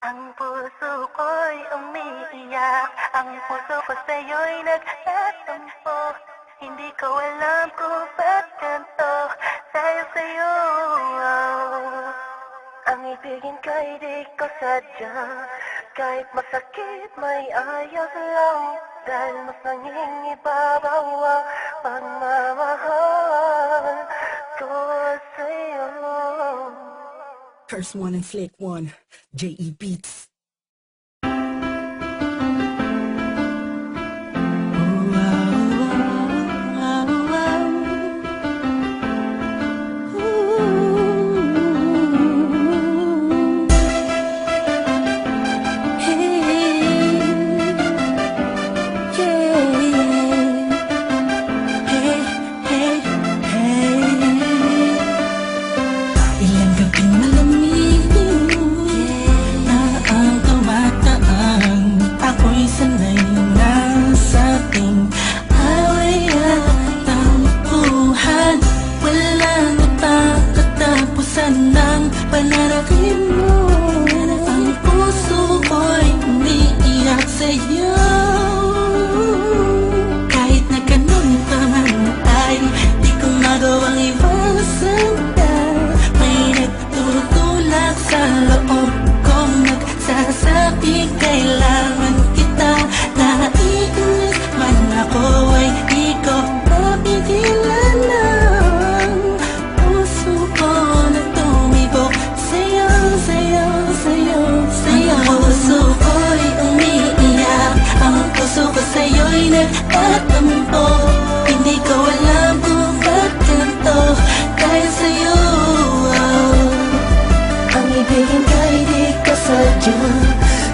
Ang puso ko'y umiiyak, ang puso ko sa'yo'y nagtatampo. Hindi ko alam kung ba't ganito, dahil sa'yo. Ang ibigin ko'y di ko sadya, kahit masakit may ayos lang, dahil mas nangingibabaw ang pagmamahal ko sa'yo. Curse one and Flake one, J.E. Beats. Ilang gabing malamig na ang tumataang ako'y sanay na sa ating away at tampuhan. Wala na ba katapusan ng panarapin mo? Ang puso ko'y umiiyak sa'yo. Kahit na ganun pa man ay di ko magawang iwasan ka. May nagtutulak sa loob kong nagsasabi kailangan kita. Naiinis man ako ay di ko mapigilan ng puso ko na tumibok sa'yo, sa'yo, sa'yo, sa'yo. Ang puso ko'y umiiyak, ang puso ko sa'yo'y nagtatampo. Hindi ko alam kung ba't ganito, dahil sa'yo. Ang ibigin ka'y di ko sadya,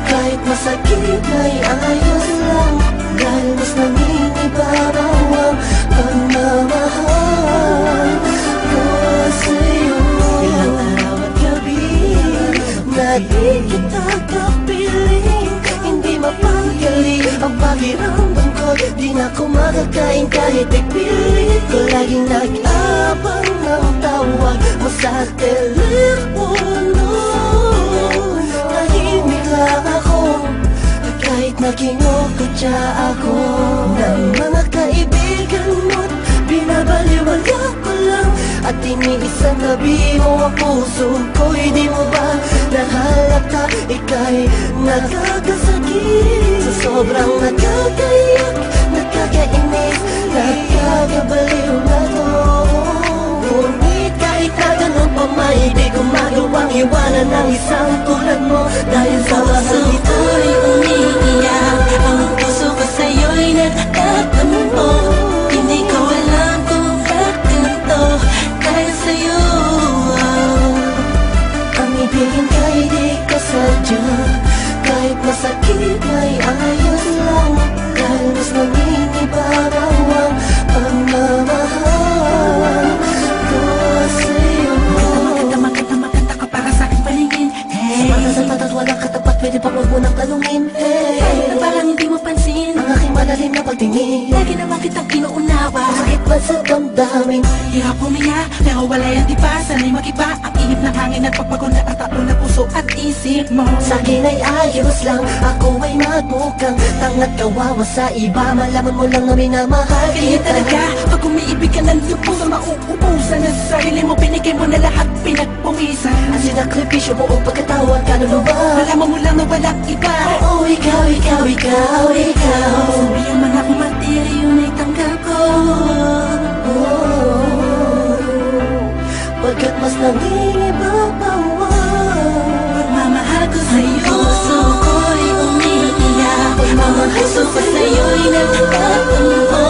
kahit masakit may ayos lang, dahil mas nangingibabaw ang pagmamahal ko sa'yo. Ilang araw at gabi na di kita kapiling, hindi mapanggali ang pakiramdam ko. Di na ako makakain kahit ipilit ko, laging nag-abang ng tawag mo sa telepono. Tahimik lang ako, kahit nakingukutya ako ng mga kaibigan mo't binabaliwala ko lang. At iniisang gabi mo ang puso ko'y di mo ba nahalata? Ika'y nakakasakit sa sobrang nakakaiyak, nakakainis, nakakabaliw na to. Ngunit kahit na ganun pa may di ko magawang iwanan ng isang tulad mo, dahil sa Puso ko'y umiiyak, ang puso ko sa'yo'y nagtatampo. Hindi ko alam kung ba't ganito, dahil sa'yo. ang ibigin ka'y di ko sadya, kahit masakit may ayos lang, dahil mas nangingibabaw ang pagmamahal ko sa'yo. Maganda ka para sa aking paningin. Hey, Sa mata at walang katapat, pwede pa huwag mo nang tanungin. kahit na parang hindi mo pansin, Ang aking malalim na pagtingin, lagi naman kitang inuunawa. sakit ba sa damdamin? Hirap huminga, pero wala yan di ba? Sana'y mag-iba ang inip ng hangin at pagpagod na ang tatlo na puso at isip mo. Sa'kin ay ayos lang, ako ay magmukhang tanga't kawawa sa iba. Malaman mo lang na minamahal Ganyan kita. talaga, pag umiibig ka ng lubos, mauubusan na sa sarili mo. Binigay mo na lahat, pinagpumisan. Ang sinakripisyo mo o pagkatawad ka na luba. Malaman mo lang na walang iba. Oo, ikaw, ikaw, ikaw, ikaw. Sabihan man ako matira, yun ay tanggap ko. Pagkat mas nangingibabaw Pagmamahal ko sa'yo, puso ko'y umiiyak. Ang puso ko sa'yo'y nagtatampo.